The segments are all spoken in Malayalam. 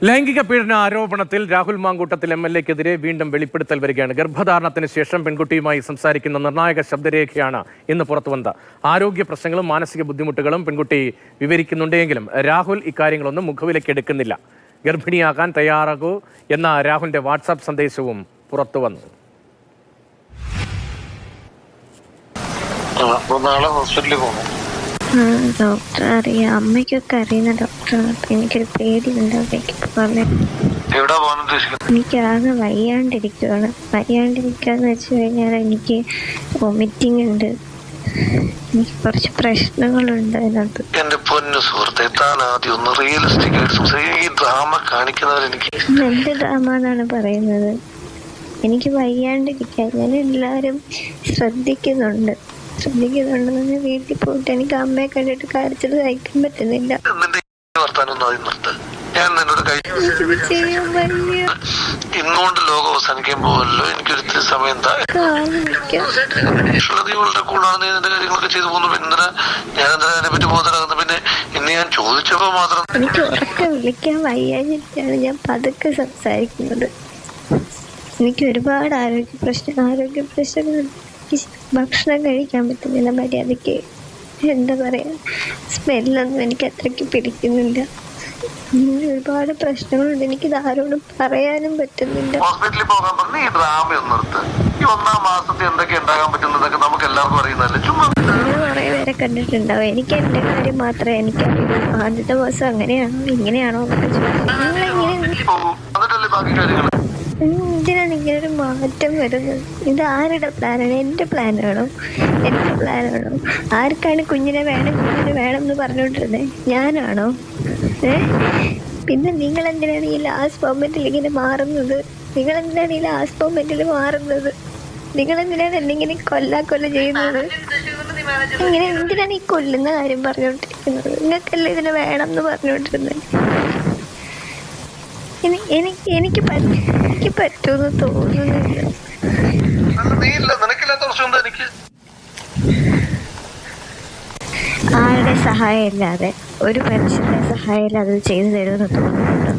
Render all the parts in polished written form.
ലൈംഗിക പീഡന ആരോപണത്തിൽ രാഹുൽ മാങ്കൂട്ടത്തിൽ MLA-ക്കെതിരെ വീണ്ടും വെളിപ്പെടുത്തൽ വരികയാണ്. ഗർഭധാരണത്തിന് ശേഷം പെൺകുട്ടിയുമായി സംസാരിക്കുന്ന നിർണായക ശബ്ദരേഖയാണ് ഇന്ന് പുറത്തുവന്നത്. ആരോഗ്യ പ്രശ്നങ്ങളും മാനസിക ബുദ്ധിമുട്ടുകളും പെൺകുട്ടി വിവരിക്കുന്നുണ്ടെങ്കിലും രാഹുൽ ഇക്കാര്യങ്ങളൊന്നും മുഖവിലേക്ക് എടുക്കുന്നില്ല. ഗർഭിണിയാകാൻ തയ്യാറാകൂ എന്ന രാഹുലിന്റെ വാട്സാപ്പ് സന്ദേശവും പുറത്തുവന്നു. ഡോക്ടർ അറിയാം, അമ്മയ്ക്കൊക്കെ അറിയുന്ന ഡോക്ടറാണ്. എനിക്കൊരു പേടിയുണ്ട് അവിടേക്ക് പോകാൻ. എനിക്കാകെ വയ്യാണ്ടിരിക്കുകയാണ്. വയ്യാണ്ടിരിക്കാന്ന് വെച്ച് കഴിഞ്ഞാൽ എനിക്ക് വൊമിറ്റിംഗ് ഉണ്ട്, എനിക്ക് കുറച്ച് പ്രശ്നങ്ങളുണ്ട് അതിനകത്ത്. എന്റെ പൊന്നു സുഹൃത്തെ, താൻ ആദ്യം ഒന്ന് റിയലിസ്റ്റിക് ആയിട്ട് ഈ ഡ്രാമ കാണിക്കുന്നവരെനിക്ക് എന്ത് ഡ്രാമ എന്നാണ് പറയുന്നത്? എനിക്ക് വയ്യാണ്ടിരിക്കാൻ ഞാൻ എല്ലാവരും ശ്രദ്ധിക്കുന്നുണ്ടെന്ന് വീട്ടിൽ പോയിട്ട് എനിക്ക് അമ്മയെ കണ്ടിട്ട് കരച്ചിൽ സഹിക്കാൻ പറ്റുന്നില്ല. ഞാൻ നിന്നോട് ഇന്നുകൊണ്ട് ലോകം അവസാനിക്കാൻ പോവല്ലോ. എനിക്കൊരു സമയം ഇവളുടെ കൂടാണ് നീ നിന്റെ കാര്യങ്ങളൊക്കെ ചെയ്തു പോകുന്നു. പിന്നെ ഞാൻ എന്താ അതിനെ പറ്റി ബോധനാകുന്നു? പിന്നെ ഇന്ന് ഞാൻ ചോദിച്ചപ്പോ മാത്രം എനിക്ക് ഉറക്കെ വിളിക്കാൻ വയ്യാഞ്ഞിട്ടാണ് ഞാൻ പതുക്കെ സംസാരിക്കുന്നത്. എനിക്ക് ഒരുപാട് ആരോഗ്യ പ്രശ്നങ്ങളുണ്ട്. ഭക്ഷണം കഴിക്കാൻ പറ്റുന്നില്ല മര്യാദയ്ക്ക്. എന്താ പറയാ, സ്മെല്ലൊന്നും എനിക്ക് അത്രയ്ക്ക് പിടിക്കുന്നില്ല. ഒരുപാട് പ്രശ്നങ്ങളുണ്ട്. എനിക്കിത് ആരോടും പറയാനും പറ്റുന്നില്ല. ഹോസ്പിറ്റലിൽ പോകാൻ പറഞ്ഞ ഈ ഡ്രാമയൊന്നും നിർത്ത്. ഈ 1-ാം മാസത്തിൽ എന്തൊക്കെ ഉണ്ടാകാൻ പറ്റുന്നതൊക്കെ നമുക്ക് എല്ലാവർക്കും അറിയുന്നതല്ലേ. ചുമ്മാ നിങ്ങൾ കുറെ പേരെ കണ്ടിട്ടുണ്ടാവും. എനിക്ക് എന്റെ കാര്യം മാത്രമേ എനിക്കറിയൂ. ആദ്യത്തെ മാസം അങ്ങനെയാണോ ഇങ്ങനെയാണോ എന്നൊക്കെ എന്നിട്ടല്ലേ ബാക്കി കാര്യങ്ങൾ. എന്തിനാണ് ഇങ്ങനൊരു മാറ്റം വരുന്നത്? ഇത് ആരുടെ പ്ലാനാണ്? എൻ്റെ പ്ലാനാണോ? ആർക്കാണ് കുഞ്ഞിനെ വേണം എന്ന് പറഞ്ഞുകൊണ്ടിരുന്നത്? ഞാനാണോ? പിന്നെ നിങ്ങൾ എന്തിനാണ് ഈ ലാസ്റ്റ് മൊമെന്റിൽ ഇങ്ങനെ മാറുന്നത്? നിങ്ങൾ എന്തിനാണ് എന്നെ ഇങ്ങനെ കൊല്ല ചെയ്യുന്നത്? ഇങ്ങനെ എന്തിനാണ് ഈ കൊല്ലുന്ന കാര്യം പറഞ്ഞുകൊണ്ടിരിക്കുന്നത്? നിങ്ങൾക്കല്ലേ ഇതിനെ വേണം എന്ന് പറഞ്ഞുകൊണ്ടിരുന്നത്? എനിക്ക് പറ്റുമെന്ന് തോന്നുന്നില്ല. ആരുടെ സഹായം ഇല്ലാതെ, ഒരു മനുഷ്യന്റെ സഹായം ഇല്ലാതെ അത് ചെയ്തു തരുമെന്ന് തോന്നുന്നുണ്ടോ?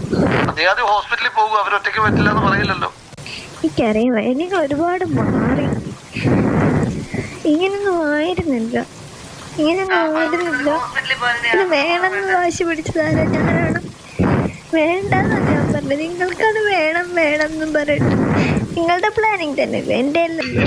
ഹോസ്പിറ്റലിൽ പോകും, അവരൊറ്റയ്ക്ക് പറ്റില്ല എന്ന് പറയില്ലല്ലോ. എനിക്കറിയാം, എനിക്ക് ഒരുപാട് മാറി. ഇങ്ങനൊന്നും ആയിരുന്നില്ല. പിന്നെ വേണമെന്ന് വാശി പിടിച്ചതാരാ? ഞാനാണ്. വേണ്ടെന്നാ ഞാൻ പറഞ്ഞത്. നിങ്ങൾക്കത് വേണം എന്നും പറഞ്ഞിട്ട് നിങ്ങളുടെ പ്ലാനിങ് തന്നെയല്ലേ, എൻ്റെ അല്ലല്ലോ.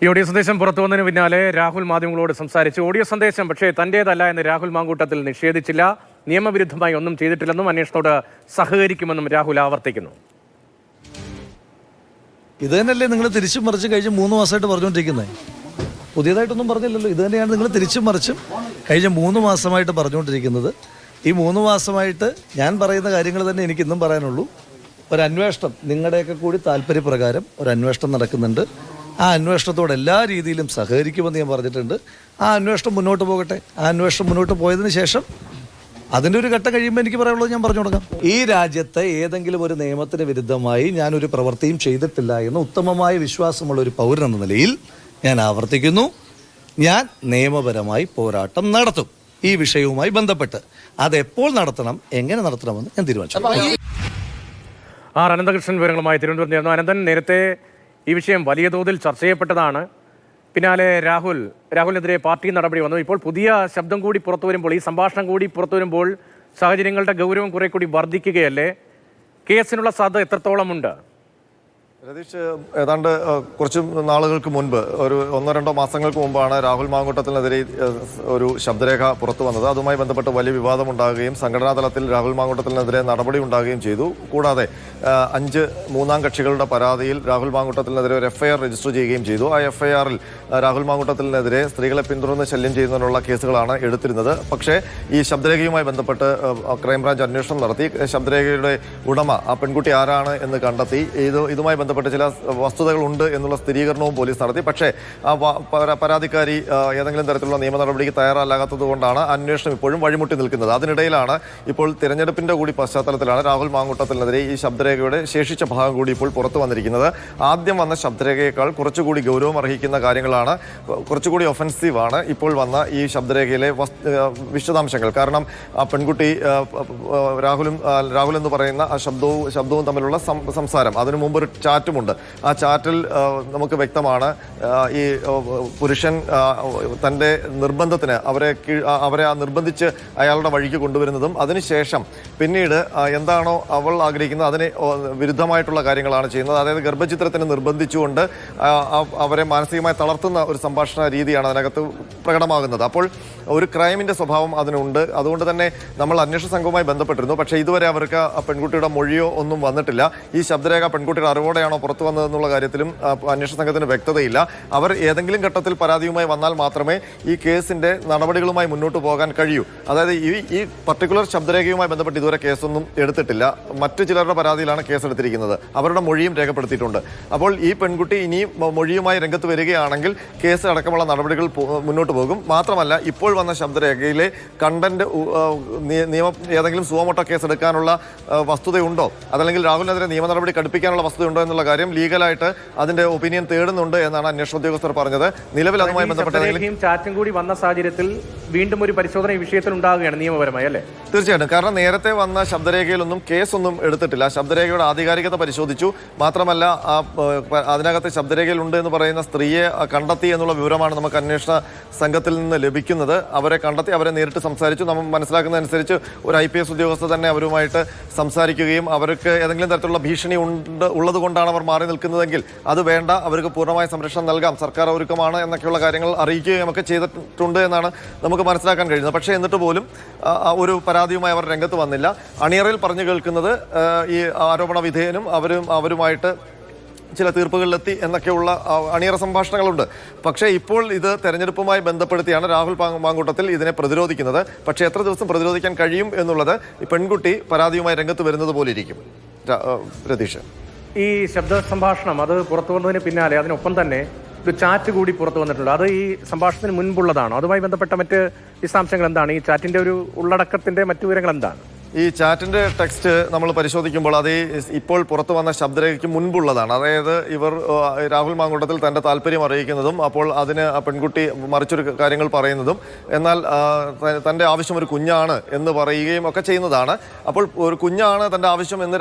ഈ ഓഡിയോ സന്ദേശം പുറത്തു വന്നതിന് പിന്നാലെ രാഹുൽ മാധ്യമങ്ങളോട് സംസാരിച്ചു. ഓഡിയോ സന്ദേശം പക്ഷേ തന്റേതല്ല എന്ന് രാഹുൽ മാങ്കൂട്ടത്തിൽ നിഷേധിച്ചില്ല. നിയമവിരുദ്ധമായി ഒന്നും ചെയ്തിട്ടില്ലെന്നും അന്വേഷണത്തോട് സഹകരിക്കുമെന്നും രാഹുൽ ആവർത്തിക്കുന്നു. ഇത് തന്നെയല്ലേ നിങ്ങൾ തിരിച്ചും മറിച്ച് കഴിഞ്ഞ് 3 മാസമായിട്ട് പറഞ്ഞുകൊണ്ടിരിക്കുന്നത്? പുതിയതായിട്ടൊന്നും പറഞ്ഞില്ലല്ലോ. ഇത് തന്നെയാണ് നിങ്ങൾ തിരിച്ചും മറിച്ചും കഴിഞ്ഞ 3 മാസമായിട്ട് പറഞ്ഞുകൊണ്ടിരിക്കുന്നത്. ഈ 3 മാസമായിട്ട് ഞാൻ പറയുന്ന കാര്യങ്ങൾ തന്നെ എനിക്കിന്നും പറയാനുള്ളൂ. ഒരു അന്വേഷണം, നിങ്ങളുടെയൊക്കെ കൂടി താല്പര്യപ്രകാരം ഒരു അന്വേഷണം നടക്കുന്നുണ്ട്. ആ അന്വേഷണത്തോട് എല്ലാ രീതിയിലും സഹകരിക്കുമെന്ന് ഞാൻ പറഞ്ഞിട്ടുണ്ട്. ആ അന്വേഷണം മുന്നോട്ട് പോകട്ടെ. ആ അന്വേഷണം മുന്നോട്ട് പോയതിന് ശേഷം അതിൻ്റെ ഒരു ഘട്ടം കഴിയുമ്പോൾ എനിക്ക് പറയാനുള്ളത് ഞാൻ പറഞ്ഞു കൊടുക്കാം. ഈ രാജ്യത്തെ ഏതെങ്കിലും ഒരു നിയമത്തിന് വിരുദ്ധമായി ഞാനൊരു പ്രവൃത്തിയും ചെയ്തിട്ടില്ല എന്ന് ഉത്തമമായ വിശ്വാസമുള്ള ഒരു പൗരൻ എന്ന നിലയിൽ ഞാൻ ആവർത്തിക്കുന്നു. ഞാൻ നിയമപരമായി പോരാട്ടം നടത്തും ഈ വിഷയവുമായി ബന്ധപ്പെട്ട്. അതെപ്പോൾ നടത്തണം, എങ്ങനെ നടത്തണമെന്ന് ഞാൻ തീരുമാനിച്ചു. അനന്തകൃഷ്ണൻ വിവരങ്ങളുമായി തിരുവനന്തപുരത്ത് ചേർന്നു. അനന്തൻ, നേരത്തെ ഈ വിഷയം വലിയ തോതിൽ ചർച്ച ചെയ്യപ്പെട്ടതാണ്. പിന്നാലെ രാഹുലിനെതിരെ പാർട്ടി നടപടി വന്നു. ഇപ്പോൾ പുതിയ ശബ്ദം കൂടി പുറത്തു വരുമ്പോൾ, ഈ സംഭാഷണം കൂടി പുറത്തു വരുമ്പോൾ സാഹചര്യങ്ങളുടെ ഗൗരവം കുറെ കൂടി വർദ്ധിക്കുകയല്ലേ? കേസിനുള്ള സാധ്യത എത്രത്തോളമുണ്ട്? രതീഷ്, ഏതാണ്ട് കുറച്ച് നാളുകൾക്ക് മുൻപ്, ഒരു 1-2 മാസങ്ങൾക്ക് മുമ്പാണ് രാഹുൽ മാങ്കൂട്ടത്തിനെതിരെ ഒരു ശബ്ദരേഖ പുറത്തു വന്നത്. അതുമായി ബന്ധപ്പെട്ട് വലിയ വിവാദമുണ്ടാകുകയും സംഘടനാ തലത്തിൽ രാഹുൽ മാങ്കൂട്ടത്തിനെതിരെ നടപടി ഉണ്ടാകുകയും ചെയ്തു. കൂടാതെ 5 മൂന്നാം കക്ഷികളുടെ പരാതിയിൽ രാഹുൽ മാങ്കൂട്ടത്തിനെതിരെ ഒരു FIR രജിസ്റ്റർ ചെയ്യുകയും ചെയ്തു. ആ FIRൽ രാഹുൽ മാങ്കൂട്ടത്തിനെതിരെ സ്ത്രീകളെ പിന്തുടർന്ന് ശല്യം ചെയ്യുന്നതിനുള്ള കേസുകളാണ് എടുത്തിരുന്നത്. പക്ഷേ ഈ ശബ്ദരേഖയുമായി ബന്ധപ്പെട്ട് ക്രൈംബ്രാഞ്ച് അന്വേഷണം നടത്തി. ശബ്ദരേഖയുടെ ഉടമ, ആ പെൺകുട്ടി ആരാണ് എന്ന് കണ്ടെത്തി. ഇതുമായി ബന്ധപ്പെട്ട് ചില വസ്തുതകളുണ്ട് എന്നുള്ള സ്ഥിരീകരണവും പോലീസ് നടത്തി. പക്ഷേ പരാതിക്കാരി ഏതെങ്കിലും തരത്തിലുള്ള നിയമ നടപടിക്ക് തയ്യാറല്ലാത്തത് കൊണ്ടാണ് അന്വേഷണം ഇപ്പോഴും വഴിമുട്ടി നിൽക്കുന്നത്. അതിനിടയിലാണ് ഇപ്പോൾ തിരഞ്ഞെടുപ്പിന്റെ കൂടി പശ്ചാത്തലത്തിലാണ് രാഹുൽ മാങ്കൂട്ടത്തിനെതിരെ ഈ ശബ്ദരേഖയുടെ ശേഷിച്ച ഭാഗം കൂടി ഇപ്പോൾ പുറത്തു വന്നിരിക്കുന്നത്. ആദ്യം വന്ന ശബ്ദരേഖയേക്കാൾ കുറച്ചുകൂടി ഗൗരവം അർഹിക്കുന്ന കാര്യങ്ങളാണ്, കുറച്ചുകൂടി ഒഫൻസീവാണ് ഇപ്പോൾ വന്ന ഈ ശബ്ദരേഖയിലെ വിശദാംശങ്ങൾ. കാരണം ആ പെൺകുട്ടി രാഹുൽ എന്ന് പറയുന്ന ആ ശബ്ദവും തമ്മിലുള്ള സംസാരം, അതിനു മുമ്പ് ഒരു ചാറ്റുമുണ്ട്. ആ ചാറ്റിൽ നമുക്ക് വ്യക്തമാണ് ഈ പുരുഷൻ തൻ്റെ നിർബന്ധത്തിന് അവരെ നിർബന്ധിച്ച് അയാളുടെ വഴിക്ക് കൊണ്ടുവരുന്നതും അതിനുശേഷം പിന്നീട് എന്താണോ അവൾ ആഗ്രഹിക്കുന്നത് അതിന് വിരുദ്ധമായിട്ടുള്ള കാര്യങ്ങളാണ് ചെയ്യുന്നത്. അതായത് ഗർഭചിത്രത്തിന് നിർബന്ധിച്ചുകൊണ്ട് അവരെ മാനസികമായി തളർത്തുന്ന ഒരു സംഭാഷണ രീതിയാണ് അതിനകത്ത് പ്രകടമാകുന്നത്. അപ്പോൾ ഒരു ക്രൈമിൻ്റെ സ്വഭാവം അതിനുണ്ട്. അതുകൊണ്ട് തന്നെ നമ്മൾ അന്വേഷണ സംഘവുമായി ബന്ധപ്പെട്ടിരുന്നു. പക്ഷേ ഇതുവരെ അവർക്ക് ആ പെൺകുട്ടിയുടെ മൊഴിയോ ഒന്നും വന്നിട്ടില്ല. ഈ ശബ്ദരേഖ പെൺകുട്ടിയുടെ അറിവോടെയാണോ പുറത്തു വന്നതെന്നുള്ള കാര്യത്തിലും അന്വേഷണ സംഘത്തിന് വ്യക്തതയില്ല. അവർ ഏതെങ്കിലും ഘട്ടത്തിൽ പരാതിയുമായി വന്നാൽ മാത്രമേ ഈ കേസിന്റെ നടപടികളുമായി മുന്നോട്ട് പോകാൻ കഴിയൂ. അതായത് ഈ പർട്ടിക്കുലർ ശബ്ദരേഖയുമായി ബന്ധപ്പെട്ട് ഇതുവരെ കേസൊന്നും എടുത്തിട്ടില്ല. മറ്റു ചിലരുടെ പരാതിയിലാണ് കേസെടുത്തിരിക്കുന്നത്. അവരുടെ മൊഴിയും രേഖപ്പെടുത്തിയിട്ടുണ്ട്. അപ്പോൾ ഈ പെൺകുട്ടി ഇനിയും മൊഴിയുമായി രംഗത്ത് വരികയാണെങ്കിൽ കേസ് അടക്കമുള്ള നടപടികൾ മുന്നോട്ട് പോകും. മാത്രമല്ല, ഇപ്പോൾ വന്ന ശബ്ദരേഖയിലെ കണ്ടന്റ് ഏതെങ്കിലും സുവമോട്ടോ കേസ് എടുക്കാനുള്ള വസ്തുതയുണ്ടോ, അതല്ലെങ്കിൽ രാഹുലിനെതിരെ നിയമ നടപടി കടുപ്പിക്കാനുള്ള വസ്തുതയുണ്ടോ എന്നുള്ള കാര്യം ലീഗലായിട്ട് അതിന്റെ ഒപ്പീനിയൻ തേടുന്നുണ്ട് എന്നാണ് അന്വേഷണ ഉദ്യോഗസ്ഥർ പറഞ്ഞത്. നിലവിൽ അതുമായി ബന്ധപ്പെട്ട ചാറ്റും കൂടി വന്ന സാഹചര്യത്തിൽ വീണ്ടും ഒരു പരിശോധന ഈ വിഷയത്തിൽ ഉണ്ടാവുകയാണ് നിയമപരമായി, അല്ലേ? തീർച്ചയായിട്ടും. കാരണം നേരത്തെ വന്ന ശബ്ദരേഖയിലൊന്നും കേസൊന്നും എടുത്തിട്ടില്ല. ശബ്ദരേഖയുടെ ആധികാരികത പരിശോധിച്ചു. മാത്രമല്ല, അതിനകത്ത് ശബ്ദരേഖയിലുണ്ട് എന്ന് പറയുന്ന സ്ത്രീയെ കണ്ടെത്തി എന്നുള്ള വിവരമാണ് നമുക്ക് അന്വേഷണ സംഘത്തിൽ നിന്ന് ലഭിക്കുന്നത്. അവരെ കണ്ടെത്തി, അവരെ നേരിട്ട് സംസാരിച്ചു. നമ്മൾ മനസ്സിലാക്കുന്നതനുസരിച്ച് ഒരു IPS ഉദ്യോഗസ്ഥർ തന്നെ അവരുമായിട്ട് സംസാരിക്കുകയും അവർക്ക് ഏതെങ്കിലും തരത്തിലുള്ള ഭീഷണി ഉള്ളത് കൊണ്ടാണ് അവർ മാറി നിൽക്കുന്നതെങ്കിൽ അത് വേണ്ട, അവർക്ക് പൂർണ്ണമായ സംരക്ഷണം നൽകാം, സർക്കാർ ഒരുക്കമാണ് എന്നൊക്കെയുള്ള കാര്യങ്ങൾ അറിയിക്കുകയും ഒക്കെ ചെയ്തിട്ടുണ്ട് എന്നാണ് നമുക്ക് മനസ്സിലാക്കാൻ കഴിയുന്നത്. പക്ഷേ എന്നിട്ട് പോലും ഒരു പരാതിയുമായി അവർ രംഗത്ത് വന്നില്ല. അണിയറയിൽ പറഞ്ഞു കേൾക്കുന്നത് ഈ ആരോപണ വിധേയനും അവരുമായിട്ട് ചില തീർപ്പുകളിലെത്തി എന്നൊക്കെയുള്ള അണിയറ സംഭാഷണങ്ങളുണ്ട്. പക്ഷേ ഇപ്പോൾ ഇത് തെരഞ്ഞെടുപ്പുമായി ബന്ധപ്പെടുത്തിയാണ് രാഹുൽ മാങ്കൂട്ടത്തിൽ ഇതിനെ പ്രതിരോധിക്കുന്നത്. പക്ഷേ എത്ര ദിവസം പ്രതിരോധിക്കാൻ കഴിയും എന്നുള്ളത് ഈ പെൺകുട്ടി പരാതിയുമായി രംഗത്ത് വരുന്നത് പോലെ ഇരിക്കും. രതീഷ്, ഈ ശബ്ദ സംഭാഷണം അത് പുറത്തു വന്നതിന് പിന്നാലെ അതിനൊപ്പം തന്നെ ഒരു ചാറ്റ് കൂടി പുറത്തു വന്നിട്ടുണ്ട്. അത് ഈ സംഭാഷണത്തിന് മുൻപുള്ളതാണോ? അതുമായി ബന്ധപ്പെട്ട മറ്റ് വിശദാംശങ്ങൾ എന്താണ്? ഈ ചാറ്റിന്റെ ഒരു ഉള്ളടക്കത്തിന്റെ മറ്റു വിവരങ്ങൾ എന്താണ്? ഈ ചാറ്റിന്റെ ടെക്സ്റ്റ് നമ്മൾ പരിശോധിക്കുമ്പോൾ അത് ഇപ്പോൾ പുറത്തു വന്ന ശബ്ദരേഖയ്ക്ക് മുൻപുള്ളതാണ്. അതായത് ഇവർ രാഹുൽ മാങ്കൂട്ടത്തിൽ തന്റെ താല്പര്യം അറിയിക്കുന്നതും അപ്പോൾ അതിന് ആ പെൺകുട്ടി മറിച്ചൊരു കാര്യങ്ങൾ പറയുന്നതും, എന്നാൽ തന്റെ ആവശ്യം ഒരു കുഞ്ഞാണ് എന്ന് പറയുകയും ഒക്കെ ചെയ്യുന്നതാണ്. അപ്പോൾ ഒരു കുഞ്ഞാണ് തന്റെ ആവശ്യം എന്ന്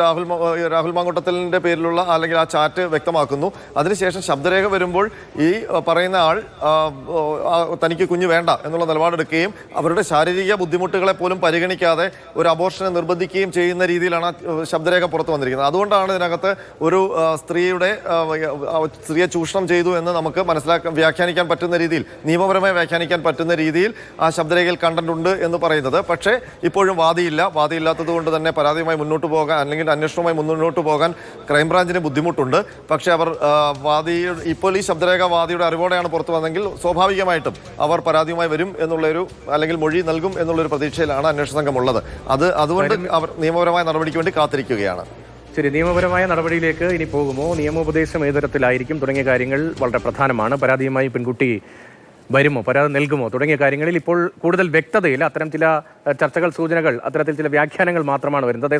രാഹുൽ മാങ്കൂട്ടത്തിലിന്റെ പേരിലുള്ള അല്ലെങ്കിൽ ആ ചാറ്റ് വ്യക്തമാക്കുന്നു. അതിനുശേഷം ശബ്ദരേഖ വരുമ്പോൾ ഈ പറയുന്ന ആൾ തനിക്ക് കുഞ്ഞ് വേണ്ട എന്നുള്ള നിലപാടെടുക്കുകയും അവരുടെ ശാരീരിക ബുദ്ധിമുട്ടുകളെ പോലും പരിഗണിക്കാതെ ഒരു അബോർഷൻ നിർബന്ധിക്കുകയും ചെയ്യുന്ന രീതിയിലാണ് ശബ്ദരേഖ പുറത്തു വന്നിരിക്കുന്നത്. അതുകൊണ്ടാണ് ഇതിനകത്ത് ഒരു സ്ത്രീയെ ചൂഷണം ചെയ്തു എന്ന് നമുക്ക് വ്യാഖ്യാനിക്കാൻ പറ്റുന്ന രീതിയിൽ, നിയമപരമായി വ്യാഖ്യാനിക്കാൻ പറ്റുന്ന രീതിയിൽ ആ ശബ്ദരേഖയിൽ കണ്ടന്റ് ഉണ്ട് എന്ന് പറയുന്നത്. പക്ഷേ ഇപ്പോഴും വാദിയില്ലാത്തത് കൊണ്ട് തന്നെ പരാതിയുമായി മുന്നോട്ട് പോകാൻ അല്ലെങ്കിൽ അന്വേഷണവുമായി മുന്നോട്ട് പോകാൻ ക്രൈംബ്രാഞ്ചിന് ബുദ്ധിമുട്ടുണ്ട്. പക്ഷേ അവർ ഇപ്പോൾ ഈ ശബ്ദരേഖ വാദിയുടെ അറിവോടെയാണ് പുറത്തു വന്നെങ്കിൽ സ്വാഭാവികമായിട്ടും അവർ പരാതിയുമായി വരും എന്നുള്ളൊരു അല്ലെങ്കിൽ മൊഴി നൽകും എന്നുള്ളൊരു പ്രതീക്ഷയിലാണ് അന്വേഷണ സംഘം ഉള്ളത്. അതുകൊണ്ട് അവർ നിയമപരമായ നടപടിക്ക് വേണ്ടി കാത്തിരിക്കുകയാണ്. ശരി, നിയമപരമായ നടപടിയിലേക്ക് ഇനി പോകുമോ, നിയമോപദേശം ഏത് തരത്തിലായിരിക്കും തുടങ്ങിയ കാര്യങ്ങൾ വളരെ പ്രധാനമാണ്. പരാതിയുമായി പെൺകുട്ടി വരുമോ, പരാതി നൽകുമോ തുടങ്ങിയ കാര്യങ്ങളിൽ ഇപ്പോൾ കൂടുതൽ വ്യക്തതയില്ല. അത്തരം ചില ചർച്ചകൾ, സൂചനകൾ, അത്തരത്തിൽ ചില വ്യാഖ്യാനങ്ങൾ മാത്രമാണ് വരുന്നത്.